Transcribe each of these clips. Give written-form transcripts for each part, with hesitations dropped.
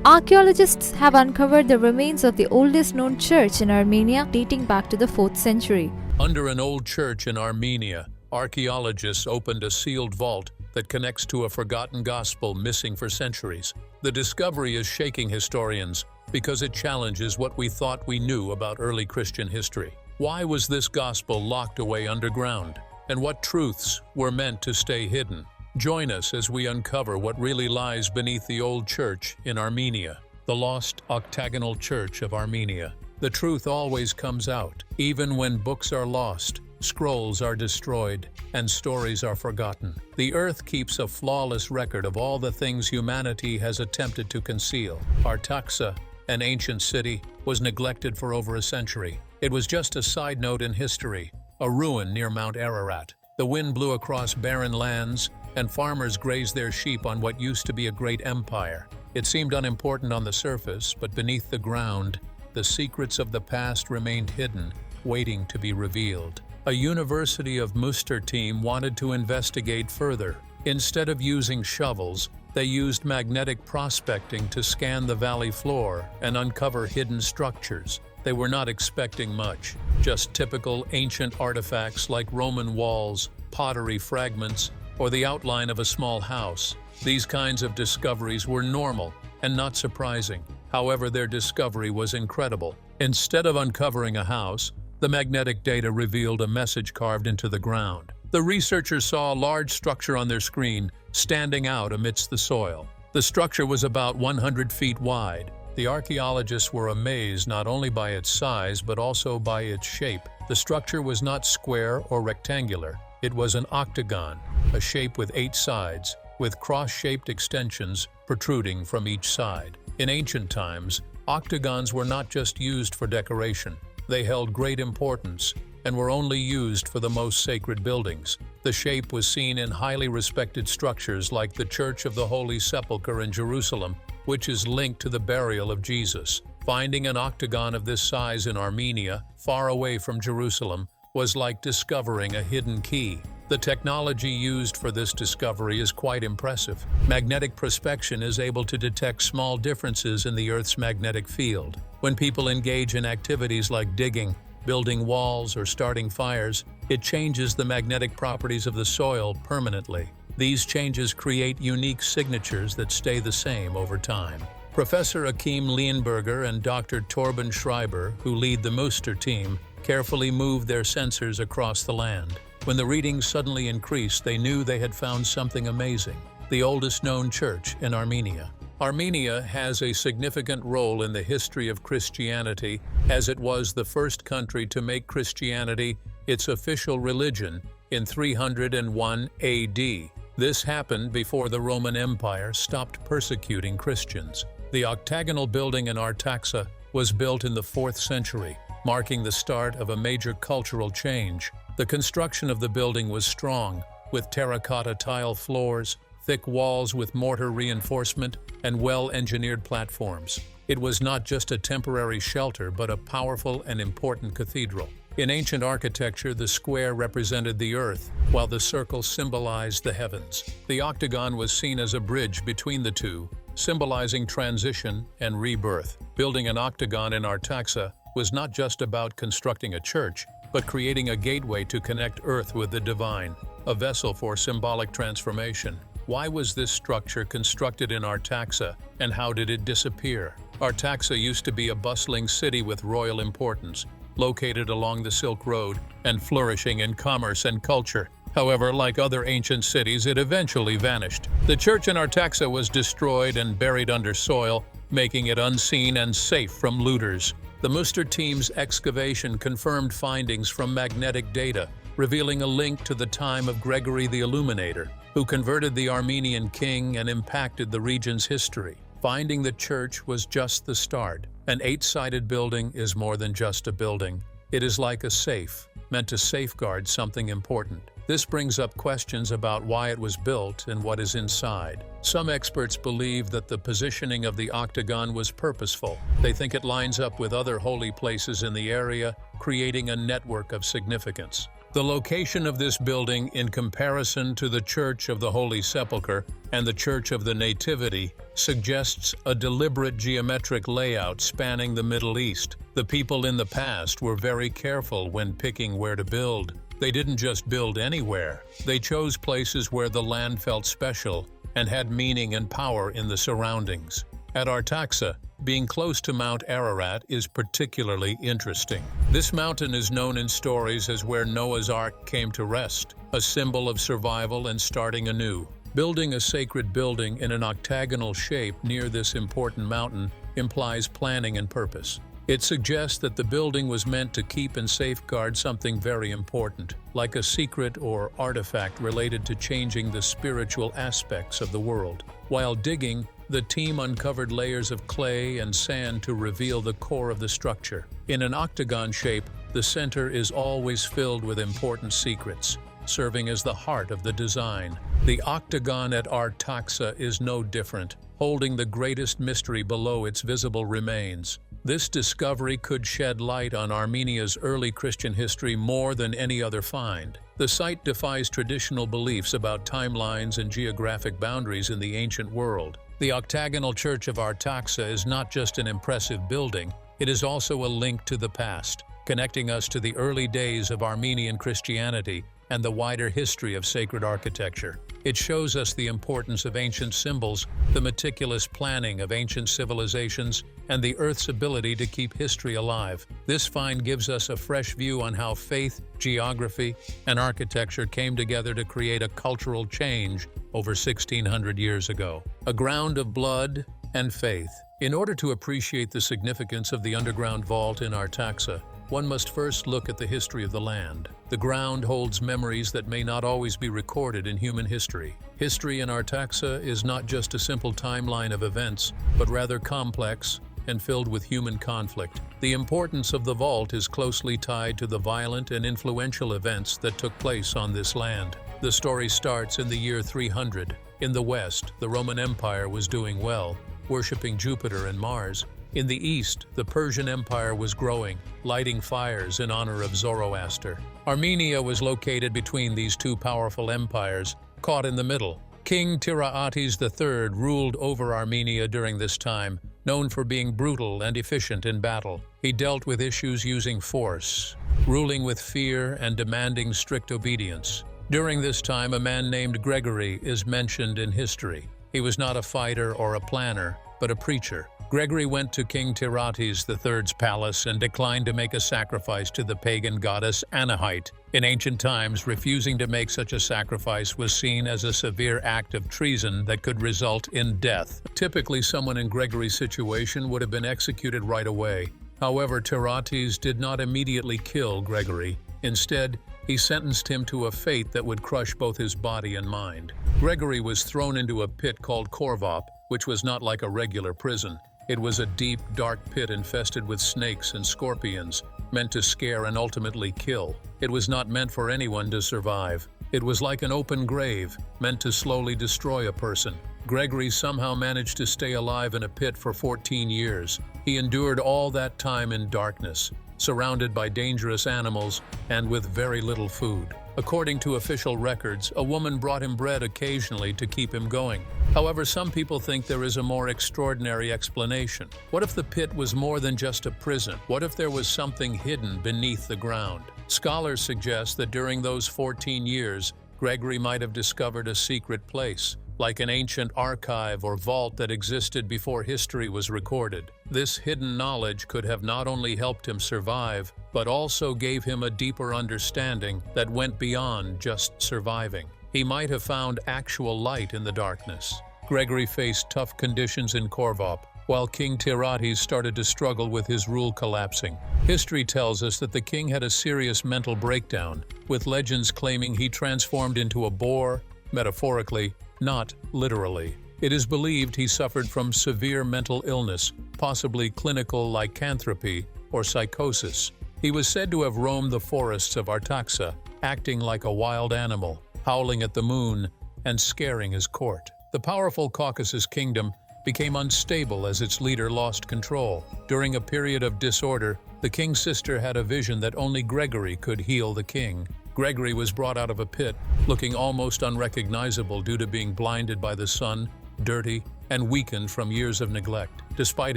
Archaeologists have uncovered the remains of the oldest known church in Armenia dating back to the 4th century. Under an old church in Armenia, archaeologists opened a sealed vault that connects to a forgotten gospel missing for centuries. The discovery is shaking historians because it challenges what we thought we knew about early Christian history. Why was this gospel locked away underground? And what truths were meant to stay hidden? Join us as we uncover what really lies beneath the old church in Armenia, the lost octagonal church of Armenia. The truth always comes out, even when books are lost, scrolls are destroyed, and stories are forgotten. The earth keeps a flawless record of all the things humanity has attempted to conceal. Artaxa, an ancient city, was neglected for over a century. It was just a side note in history, a ruin near Mount Ararat. The wind blew across barren lands, and farmers grazed their sheep on what used to be a great empire. It seemed unimportant on the surface, but beneath the ground, the secrets of the past remained hidden, waiting to be revealed. A University of Münster team wanted to investigate further. Instead of using shovels, they used magnetic prospecting to scan the valley floor and uncover hidden structures. They were not expecting much, just typical ancient artifacts like Roman walls, pottery fragments, or the outline of a small house. These kinds of discoveries were normal and not surprising. However, their discovery was incredible. Instead of uncovering a house, the magnetic data revealed a message carved into the ground. The researchers saw a large structure on their screen, standing out amidst the soil. The structure was about 100 feet wide. The archaeologists were amazed not only by its size, but also by its shape. The structure was not square or rectangular. It was an octagon, a shape with 8 sides, with cross-shaped extensions protruding from each side. In ancient times, octagons were not just used for decoration. They held great importance and were only used for the most sacred buildings. The shape was seen in highly respected structures like the Church of the Holy Sepulchre in Jerusalem, which is linked to the burial of Jesus. Finding an octagon of this size in Armenia, far away from Jerusalem, was like discovering a hidden key. The technology used for this discovery is quite impressive. Magnetic prospection is able to detect small differences in the Earth's magnetic field. When people engage in activities like digging, building walls, or starting fires, it changes the magnetic properties of the soil permanently. These changes create unique signatures that stay the same over time. Professor Achim Lienberger and Dr. Torben Schreiber, who lead the Münster team, carefully moved their sensors across the land. When the readings suddenly increased, they knew they had found something amazing: the oldest known church in Armenia. Armenia has a significant role in the history of Christianity, as it was the first country to make Christianity its official religion in 301 AD. This happened before the Roman Empire stopped persecuting Christians. The octagonal building in Artaxa was built in the 4th century, marking the start of a major cultural change. The construction of the building was strong, with terracotta tile floors, thick walls with mortar reinforcement, and well-engineered platforms. It was not just a temporary shelter, but a powerful and important cathedral. In ancient architecture, the square represented the earth, while the circle symbolized the heavens. The octagon was seen as a bridge between the two, symbolizing transition and rebirth. Building an octagon in Artaxa was not just about constructing a church, but creating a gateway to connect earth with the divine, a vessel for symbolic transformation. Why was this structure constructed in Artaxa, and how did it disappear? Artaxa used to be a bustling city with royal importance, located along the Silk Road and flourishing in commerce and culture. However, like other ancient cities, it eventually vanished. The church in Artaxa was destroyed and buried under soil, making it unseen and safe from looters. The Münster team's excavation confirmed findings from magnetic data, revealing a link to the time of Gregory the Illuminator, who converted the Armenian king and impacted the region's history. Finding the church was just the start. An 8-sided building is more than just a building. It is like a safe, meant to safeguard something important. This brings up questions about why it was built and what is inside. Some experts believe that the positioning of the octagon was purposeful. They think it lines up with other holy places in the area, creating a network of significance. The location of this building in comparison to the Church of the Holy Sepulchre and the Church of the Nativity suggests a deliberate geometric layout spanning the Middle East. The people in the past were very careful when picking where to build. They didn't just build anywhere. They chose places where the land felt special and had meaning and power in the surroundings. At Artaxa, being close to Mount Ararat is particularly interesting. This mountain is known in stories as where Noah's Ark came to rest, a symbol of survival and starting anew. Building a sacred building in an octagonal shape near this important mountain implies planning and purpose. It suggests that the building was meant to keep and safeguard something very important, like a secret or artifact related to changing the spiritual aspects of the world. While digging, the team uncovered layers of clay and sand to reveal the core of the structure. In an octagon shape, the center is always filled with important secrets, serving as the heart of the design. The octagon at Artaxa is no different, holding the greatest mystery below its visible remains. This discovery could shed light on Armenia's early Christian history more than any other find. The site defies traditional beliefs about timelines and geographic boundaries in the ancient world. The octagonal church of Artaxa is not just an impressive building, it is also a link to the past, connecting us to the early days of Armenian Christianity and the wider history of sacred architecture. It shows us the importance of ancient symbols, the meticulous planning of ancient civilizations, and the Earth's ability to keep history alive. This find gives us a fresh view on how faith, geography, and architecture came together to create a cultural change over 1,600 years ago. A ground of blood and faith. In order to appreciate the significance of the underground vault in Artaxa, one must first look at the history of the land. The ground holds memories that may not always be recorded in human history. History in Artaxa is not just a simple timeline of events, but rather complex and filled with human conflict. The importance of the vault is closely tied to the violent and influential events that took place on this land. The story starts in the year 300. In the west, the Roman Empire was doing well, worshipping Jupiter and Mars. In the east, the Persian Empire was growing, lighting fires in honor of Zoroaster. Armenia was located between these two powerful empires, caught in the middle. King Tiraates III ruled over Armenia during this time, known for being brutal and efficient in battle. He dealt with issues using force, ruling with fear and demanding strict obedience. During this time, a man named Gregory is mentioned in history. He was not a fighter or a planner, but a preacher. Gregory went to King Tiraates III's palace and declined to make a sacrifice to the pagan goddess Anahite. In ancient times, refusing to make such a sacrifice was seen as a severe act of treason that could result in death. Typically, someone in Gregory's situation would have been executed right away. However, Tiraates did not immediately kill Gregory. Instead, he sentenced him to a fate that would crush both his body and mind. Gregory was thrown into a pit called Korvop, which was not like a regular prison. It was a deep, dark pit infested with snakes and scorpions, meant to scare and ultimately kill. It was not meant for anyone to survive. It was like an open grave, meant to slowly destroy a person. Gregory somehow managed to stay alive in a pit for 14 years. He endured all that time in darkness, surrounded by dangerous animals and with very little food. According to official records, a woman brought him bread occasionally to keep him going. However, some people think there is a more extraordinary explanation. What if the pit was more than just a prison? What if there was something hidden beneath the ground? Scholars suggest that during those 14 years, Gregory might have discovered a secret place, like an ancient archive or vault that existed before history was recorded. This hidden knowledge could have not only helped him survive, but also gave him a deeper understanding that went beyond just surviving. He might have found actual light in the darkness. Gregory faced tough conditions in Korvop, while King Tiraates started to struggle with his rule collapsing. History tells us that the king had a serious mental breakdown, with legends claiming he transformed into a boar, metaphorically, not literally. It is believed he suffered from severe mental illness, possibly clinical lycanthropy or psychosis. He was said to have roamed the forests of Artaxa, acting like a wild animal, howling at the moon and scaring his court. The powerful Caucasus kingdom became unstable as its leader lost control. During a period of disorder, the king's sister had a vision that only Gregory could heal the king. Gregory was brought out of a pit, looking almost unrecognizable due to being blinded by the sun, dirty, and weakened from years of neglect. Despite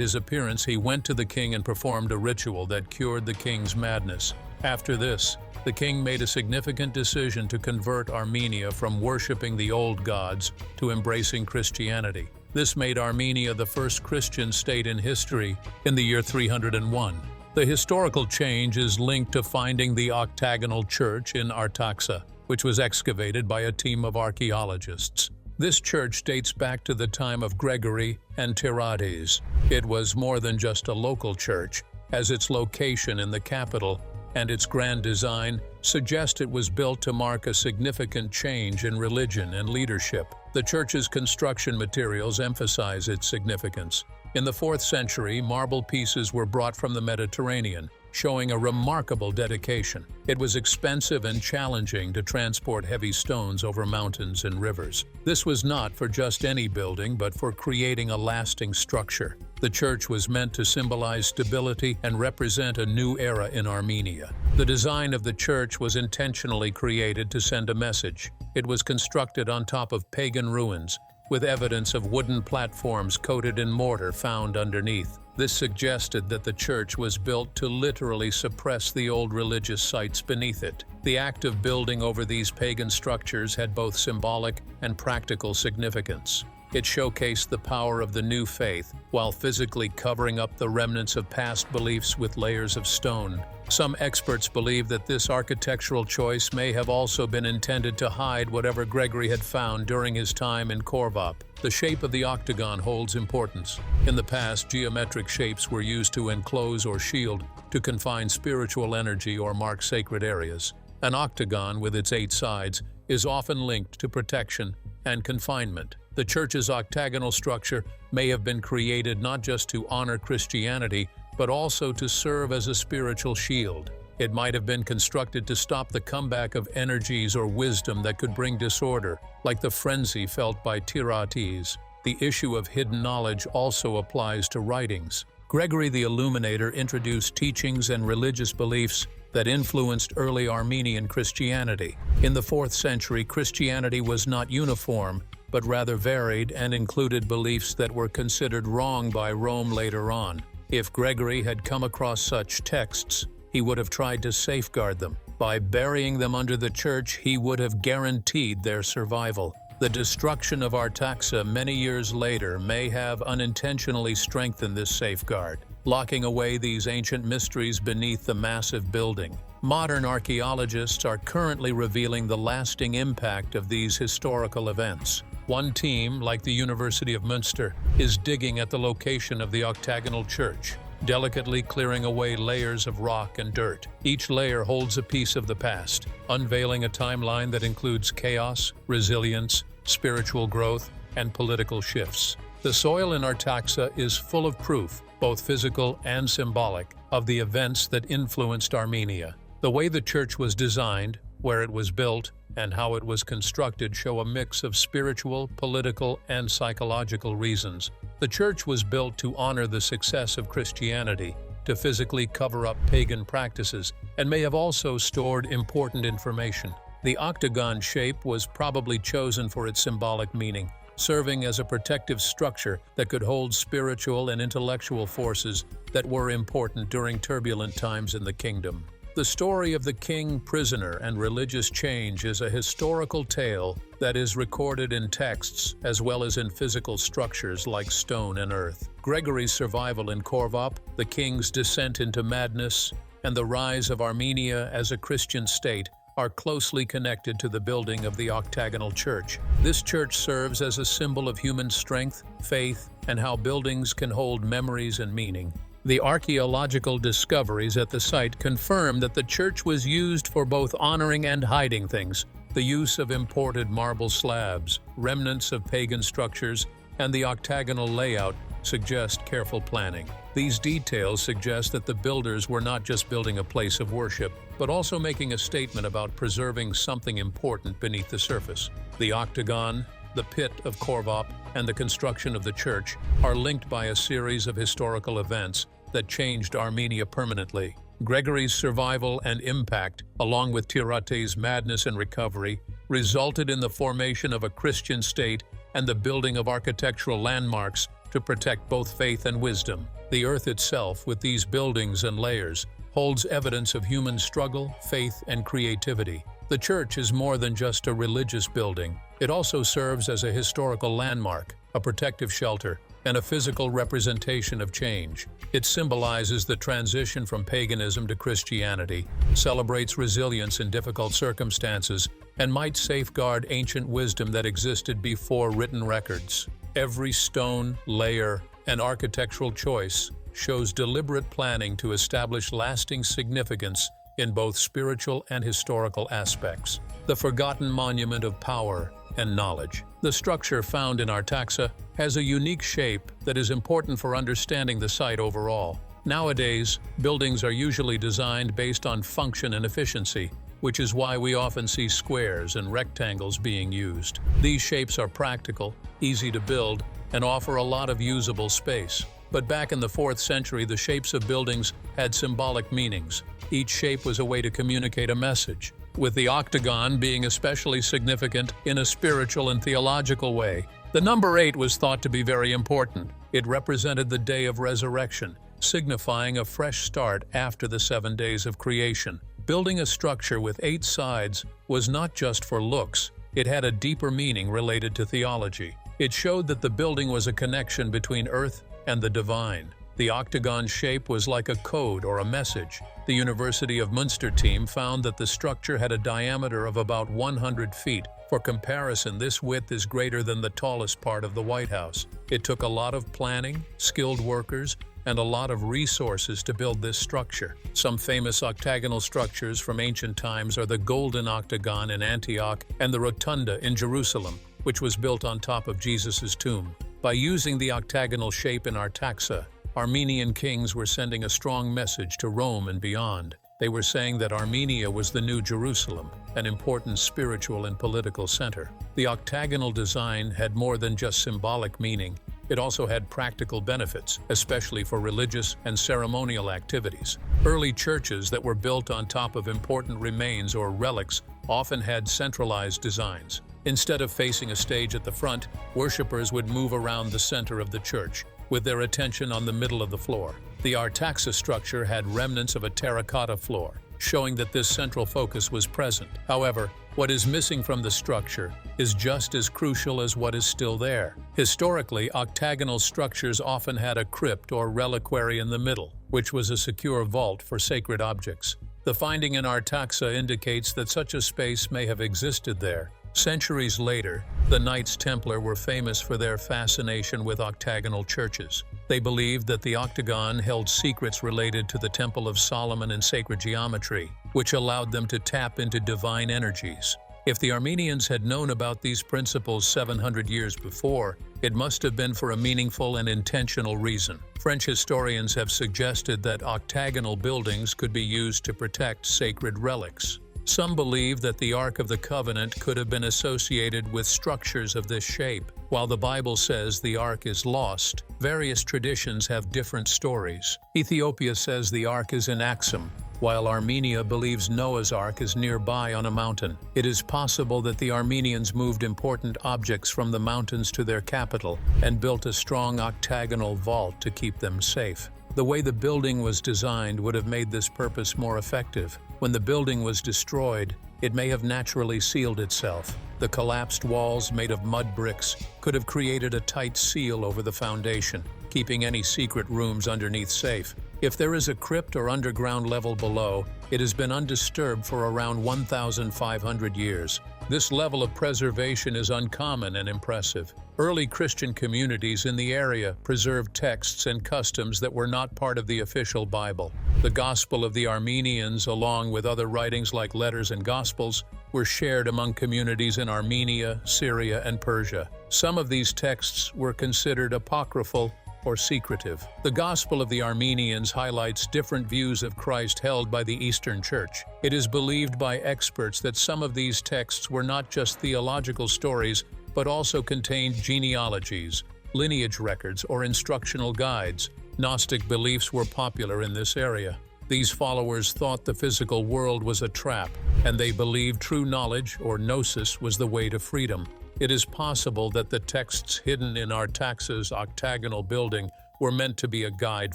his appearance, he went to the king and performed a ritual that cured the king's madness. After this, the king made a significant decision to convert Armenia from worshipping the old gods to embracing Christianity. This made Armenia the first Christian state in history in the year 301. The historical change is linked to finding the octagonal church in Artaxa, which was excavated by a team of archaeologists. This church dates back to the time of Gregory and Tirades. It was more than just a local church, as its location in the capital and its grand design suggest it was built to mark a significant change in religion and leadership. The church's construction materials emphasize its significance. In the 4th century, marble pieces were brought from the Mediterranean, showing a remarkable dedication. It was expensive and challenging to transport heavy stones over mountains and rivers. This was not for just any building, but for creating a lasting structure. The church was meant to symbolize stability and represent a new era in Armenia. The design of the church was intentionally created to send a message. It was constructed on top of pagan ruins, with evidence of wooden platforms coated in mortar found underneath. This suggested that the church was built to literally suppress the old religious sites beneath it. The act of building over these pagan structures had both symbolic and practical significance. It showcased the power of the new faith, while physically covering up the remnants of past beliefs with layers of stone. Some experts believe that this architectural choice may have also been intended to hide whatever Gregory had found during his time in Korvop. The shape of the octagon holds importance. In the past, geometric shapes were used to enclose or shield, to confine spiritual energy or mark sacred areas. An octagon with its 8 sides is often linked to protection and confinement. The church's octagonal structure may have been created not just to honor Christianity, but also to serve as a spiritual shield. It might have been constructed to stop the comeback of energies or wisdom that could bring disorder, like the frenzy felt by Tirades. The issue of hidden knowledge also applies to writings. Gregory the Illuminator introduced teachings and religious beliefs that influenced early Armenian Christianity. In the 4th century, Christianity was not uniform, but rather varied and included beliefs that were considered wrong by Rome later on. If Gregory had come across such texts, he would have tried to safeguard them. By burying them under the church, he would have guaranteed their survival. The destruction of Artaxa many years later may have unintentionally strengthened this safeguard, locking away these ancient mysteries beneath the massive building. Modern archaeologists are currently revealing the lasting impact of these historical events. One team, like the University of Münster, is digging at the location of the octagonal church, delicately clearing away layers of rock and dirt. Each layer holds a piece of the past, unveiling a timeline that includes chaos, resilience, spiritual growth, and political shifts. The soil in Artaxa is full of proof, both physical and symbolic, of the events that influenced Armenia. The way the church was designed, where it was built, and how it was constructed show a mix of spiritual, political, and psychological reasons. The church was built to honor the success of Christianity, to physically cover up pagan practices, and may have also stored important information. The octagon shape was probably chosen for its symbolic meaning, serving as a protective structure that could hold spiritual and intellectual forces that were important during turbulent times in the kingdom. The story of the king, prisoner, and religious change is a historical tale that is recorded in texts as well as in physical structures like stone and earth. Gregory's survival in Korvop, the king's descent into madness, and the rise of Armenia as a Christian state are closely connected to the building of the octagonal church. This church serves as a symbol of human strength, faith, and how buildings can hold memories and meaning. The archaeological discoveries at the site confirm that the church was used for both honoring and hiding things. The use of imported marble slabs, remnants of pagan structures, and the octagonal layout suggest careful planning. These details suggest that the builders were not just building a place of worship, but also making a statement about preserving something important beneath the surface. The octagon, the pit of Korvop, and the construction of the church are linked by a series of historical events that changed Armenia permanently. Gregory's survival and impact, along with Tirate's madness and recovery, resulted in the formation of a Christian state and the building of architectural landmarks to protect both faith and wisdom. The earth itself, with these buildings and layers, holds evidence of human struggle, faith, and creativity. The church is more than just a religious building. It also serves as a historical landmark, a protective shelter, and a physical representation of change. It symbolizes the transition from paganism to Christianity, celebrates resilience in difficult circumstances, and might safeguard ancient wisdom that existed before written records. Every stone, layer, and architectural choice shows deliberate planning to establish lasting significance in both spiritual and historical aspects. The forgotten monument of power and knowledge. The structure found in Artaxa has a unique shape that is important for understanding the site overall. Nowadays, buildings are usually designed based on function and efficiency, which is why we often see squares and rectangles being used. These shapes are practical, easy to build, and offer a lot of usable space. But back in the 4th century, the shapes of buildings had symbolic meanings. Each shape was a way to communicate a message, with the octagon being especially significant in a spiritual and theological way. The number 8 was thought to be very important. It represented the day of resurrection, signifying a fresh start after the 7 days of creation. Building a structure with 8 sides was not just for looks, it had a deeper meaning related to theology. It showed that the building was a connection between earth and the divine. The octagon shape was like a code or a message. The University of Münster team found that the structure had a diameter of about 100 feet. For comparison, this width is greater than the tallest part of the White House. It took a lot of planning, skilled workers, and a lot of resources to build this structure. Some famous octagonal structures from ancient times are the Golden Octagon in Antioch and the Rotunda in Jerusalem, which was built on top of Jesus' tomb. By using the octagonal shape in Artaxa, Armenian kings were sending a strong message to Rome and beyond. They were saying that Armenia was the new Jerusalem, an important spiritual and political center. The octagonal design had more than just symbolic meaning. It also had practical benefits, especially for religious and ceremonial activities. Early churches that were built on top of important remains or relics often had centralized designs. Instead of facing a stage at the front, worshippers would move around the center of the church, with their attention on the middle of the floor. The Artaxa structure had remnants of a terracotta floor, showing that this central focus was present. However, what is missing from the structure is just as crucial as what is still there. Historically, octagonal structures often had a crypt or reliquary in the middle, which was a secure vault for sacred objects. The finding in Artaxa indicates that such a space may have existed there. Centuries later, the Knights Templar were famous for their fascination with octagonal churches. They believed that the octagon held secrets related to the Temple of Solomon and sacred geometry, which allowed them to tap into divine energies. If the Armenians had known about these principles 700 years before, it must have been for a meaningful and intentional reason. French historians have suggested that octagonal buildings could be used to protect sacred relics. Some believe that the Ark of the Covenant could have been associated with structures of this shape. While the Bible says the Ark is lost, various traditions have different stories. Ethiopia says the Ark is in Axum, while Armenia believes Noah's Ark is nearby on a mountain. It is possible that the Armenians moved important objects from the mountains to their capital and built a strong octagonal vault to keep them safe. The way the building was designed would have made this purpose more effective. When the building was destroyed, it may have naturally sealed itself. The collapsed walls, made of mud bricks, could have created a tight seal over the foundation, keeping any secret rooms underneath safe. If there is a crypt or underground level below, it has been undisturbed for around 1,500 years. This level of preservation is uncommon and impressive. Early Christian communities in the area preserved texts and customs that were not part of the official Bible. The Gospel of the Armenians, along with other writings like letters and Gospels, were shared among communities in Armenia, Syria, and Persia. Some of these texts were considered apocryphal or secretive. The Gospel of the Armenians highlights different views of Christ held by the Eastern Church. It is believed by experts that some of these texts were not just theological stories, but also contained genealogies, lineage records, or instructional guides. Gnostic beliefs were popular in this area. These followers thought the physical world was a trap, and they believed true knowledge, or gnosis, was the way to freedom. It is possible that the texts hidden in Artaxa's octagonal building were meant to be a guide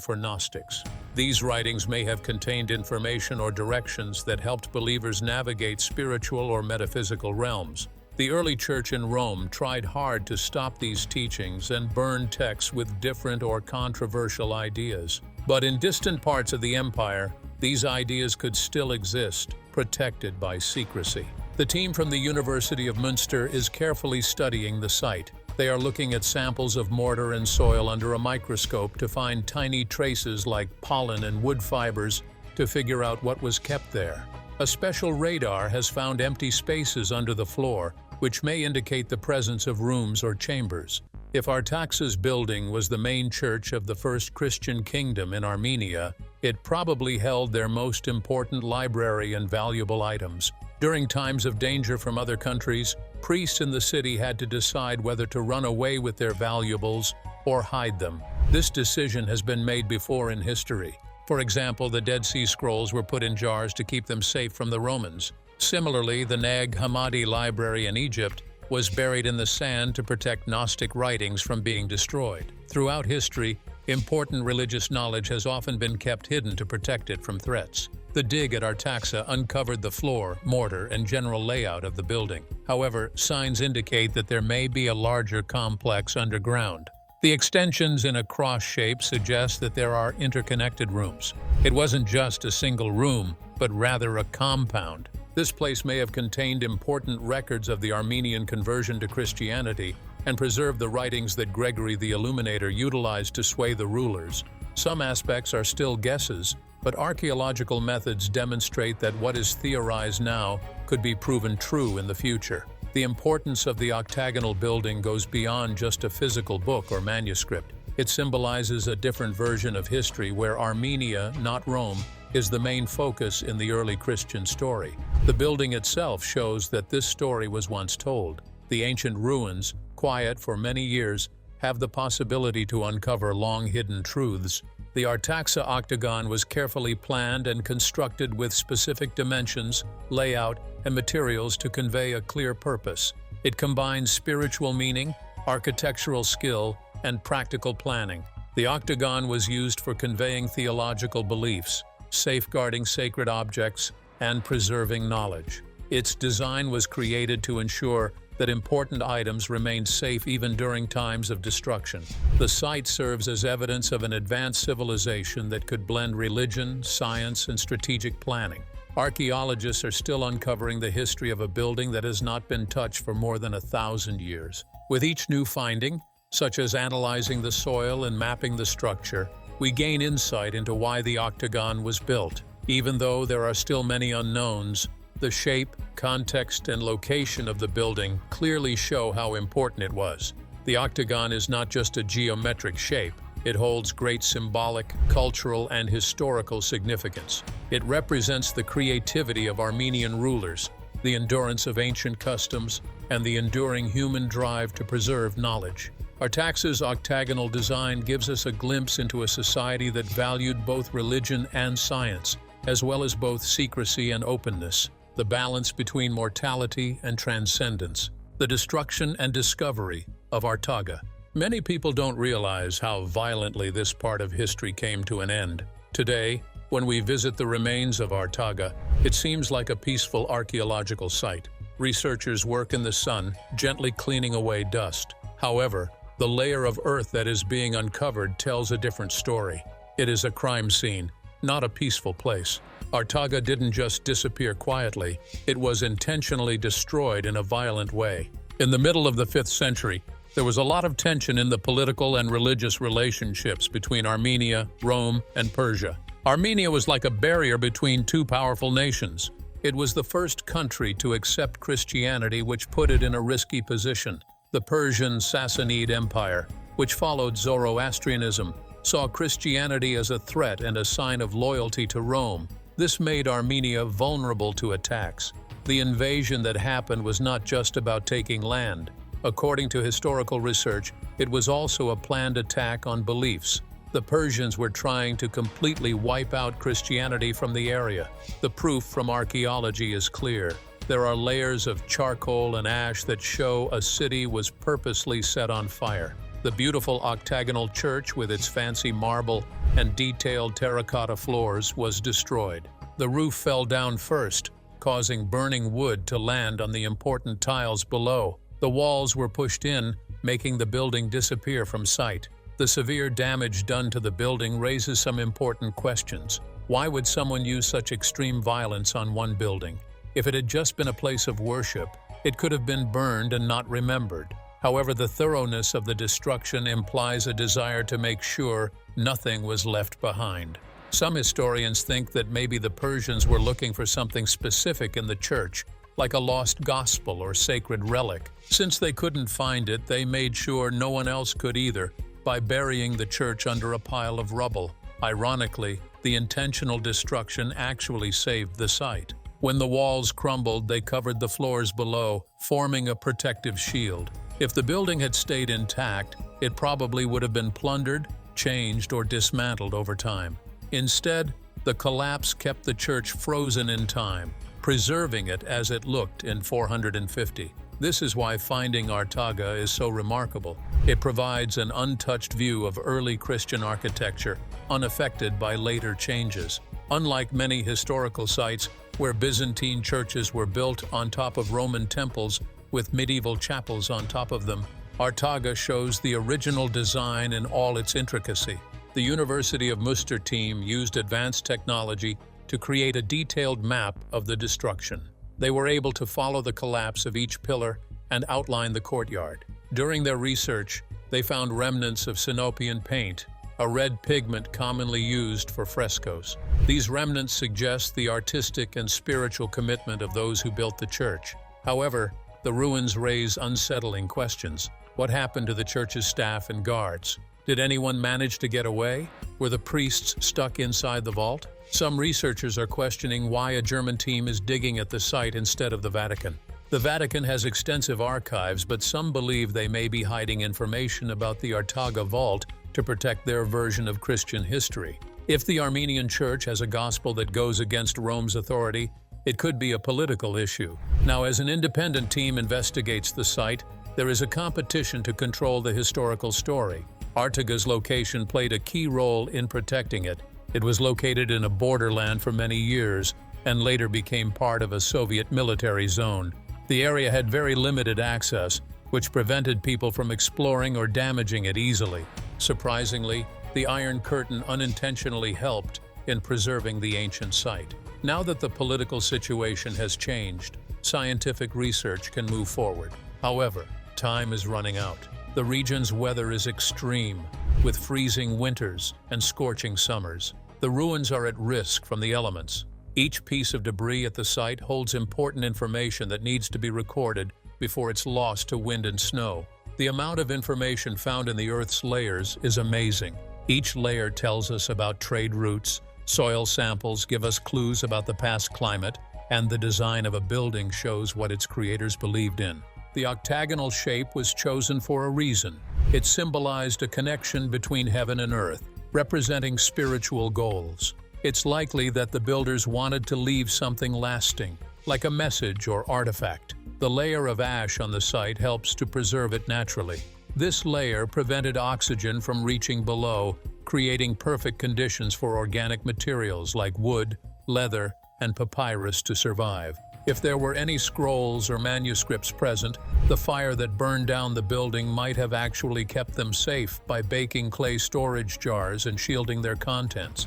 for Gnostics. These writings may have contained information or directions that helped believers navigate spiritual or metaphysical realms. The early church in Rome tried hard to stop these teachings and burn texts with different or controversial ideas. But in distant parts of the empire, these ideas could still exist, protected by secrecy. The team from the University of Münster is carefully studying the site. They are looking at samples of mortar and soil under a microscope to find tiny traces like pollen and wood fibers to figure out what was kept there. A special radar has found empty spaces under the floor, which may indicate the presence of rooms or chambers. If Artaxa's building was the main church of the first Christian kingdom in Armenia, it probably held their most important library and valuable items. During times of danger from other countries, priests in the city had to decide whether to run away with their valuables or hide them. This decision has been made before in history. For example, the Dead Sea Scrolls were put in jars to keep them safe from the Romans. Similarly, the Nag Hammadi Library in Egypt was buried in the sand to protect Gnostic writings from being destroyed. Throughout history, important religious knowledge has often been kept hidden to protect it from threats. The dig at Artaxa uncovered the floor, mortar, and general layout of the building. However, signs indicate that there may be a larger complex underground. The extensions in a cross shape suggest that there are interconnected rooms. It wasn't just a single room, but rather a compound. This place may have contained important records of the Armenian conversion to Christianity and preserved the writings that Gregory the Illuminator utilized to sway the rulers. Some aspects are still guesses, but archaeological methods demonstrate that what is theorized now could be proven true in the future. The importance of the octagonal building goes beyond just a physical book or manuscript. It symbolizes a different version of history where Armenia, not Rome, is the main focus in the early Christian story. The building itself shows that this story was once told. The ancient ruins, quiet for many years, have the possibility to uncover long-hidden truths. The Artaxa octagon was carefully planned and constructed with specific dimensions, layout, and materials to convey a clear purpose. It combines spiritual meaning, architectural skill, and practical planning. The octagon was used for conveying theological beliefs, safeguarding sacred objects, and preserving knowledge. Its design was created to ensure that important items remained safe even during times of destruction. The site serves as evidence of an advanced civilization that could blend religion, science, and strategic planning. Archaeologists are still uncovering the history of a building that has not been touched for more than 1,000 years. With each new finding, such as analyzing the soil and mapping the structure, we gain insight into why the octagon was built. Even though there are still many unknowns, the shape, context, and location of the building clearly show how important it was. The octagon is not just a geometric shape. It holds great symbolic, cultural, and historical significance. It represents the creativity of Armenian rulers, the endurance of ancient customs, and the enduring human drive to preserve knowledge. Artaxa's octagonal design gives us a glimpse into a society that valued both religion and science, as well as both secrecy and openness. The balance between mortality and transcendence, the destruction and discovery of Artaga. Many people don't realize how violently this part of history came to an end. Today, when we visit the remains of Artaga, it seems like a peaceful archaeological site. Researchers work in the sun, gently cleaning away dust. However, the layer of earth that is being uncovered tells a different story. It is a crime scene, not a peaceful place. Artaga didn't just disappear quietly, it was intentionally destroyed in a violent way. In the middle of the 5th century, there was a lot of tension in the political and religious relationships between Armenia, Rome, and Persia. Armenia was like a barrier between two powerful nations. It was the first country to accept Christianity, which put it in a risky position. The Persian Sassanid Empire, which followed Zoroastrianism, saw Christianity as a threat and a sign of loyalty to Rome. This made Armenia vulnerable to attacks. The invasion that happened was not just about taking land. According to historical research, it was also a planned attack on beliefs. The Persians were trying to completely wipe out Christianity from the area. The proof from archaeology is clear. There are layers of charcoal and ash that show a city was purposely set on fire. The beautiful octagonal church with its fancy marble and detailed terracotta floors was destroyed. The roof fell down first, causing burning wood to land on the important tiles below. The walls were pushed in, making the building disappear from sight. The severe damage done to the building raises some important questions. Why would someone use such extreme violence on one building? If it had just been a place of worship, it could have been burned and not remembered. However, the thoroughness of the destruction implies a desire to make sure nothing was left behind. Some historians think that maybe the Persians were looking for something specific in the church, like a lost gospel or sacred relic. Since they couldn't find it, they made sure no one else could either, by burying the church under a pile of rubble. Ironically, the intentional destruction actually saved the site. When the walls crumbled, they covered the floors below, forming a protective shield. If the building had stayed intact, it probably would have been plundered, changed, or dismantled over time. Instead, the collapse kept the church frozen in time, preserving it as it looked in 450. This is why finding Artaga is so remarkable. It provides an untouched view of early Christian architecture, unaffected by later changes. Unlike many historical sites where Byzantine churches were built on top of Roman temples with medieval chapels on top of them, Artaga shows the original design in all its intricacy. The University of Münster team used advanced technology to create a detailed map of the destruction. They were able to follow the collapse of each pillar and outline the courtyard. During their research, they found remnants of Sinopian paint, a red pigment commonly used for frescoes. These remnants suggest the artistic and spiritual commitment of those who built the church. However, the ruins raise unsettling questions. What happened to the church's staff and guards? Did anyone manage to get away? Were the priests stuck inside the vault? Some researchers are questioning why a German team is digging at the site instead of the Vatican. The Vatican has extensive archives, but some believe they may be hiding information about the Artaga vault to protect their version of Christian history. If the Armenian Church has a gospel that goes against Rome's authority, it could be a political issue. Now, as an independent team investigates the site, there is a competition to control the historical story. Artaga's location played a key role in protecting it. It was located in a borderland for many years and later became part of a Soviet military zone. The area had very limited access, which prevented people from exploring or damaging it easily. Surprisingly, the Iron Curtain unintentionally helped in preserving the ancient site. Now that the political situation has changed, scientific research can move forward. However, time is running out. The region's weather is extreme, with freezing winters and scorching summers. The ruins are at risk from the elements. Each piece of debris at the site holds important information that needs to be recorded before it's lost to wind and snow. The amount of information found in the Earth's layers is amazing. Each layer tells us about trade routes, soil samples give us clues about the past climate, and the design of a building shows what its creators believed in. The octagonal shape was chosen for a reason. It symbolized a connection between heaven and earth, representing spiritual goals. It's likely that the builders wanted to leave something lasting, like a message or artifact. The layer of ash on the site helps to preserve it naturally. This layer prevented oxygen from reaching below, creating perfect conditions for organic materials like wood, leather, and papyrus to survive. If there were any scrolls or manuscripts present, the fire that burned down the building might have actually kept them safe by baking clay storage jars and shielding their contents.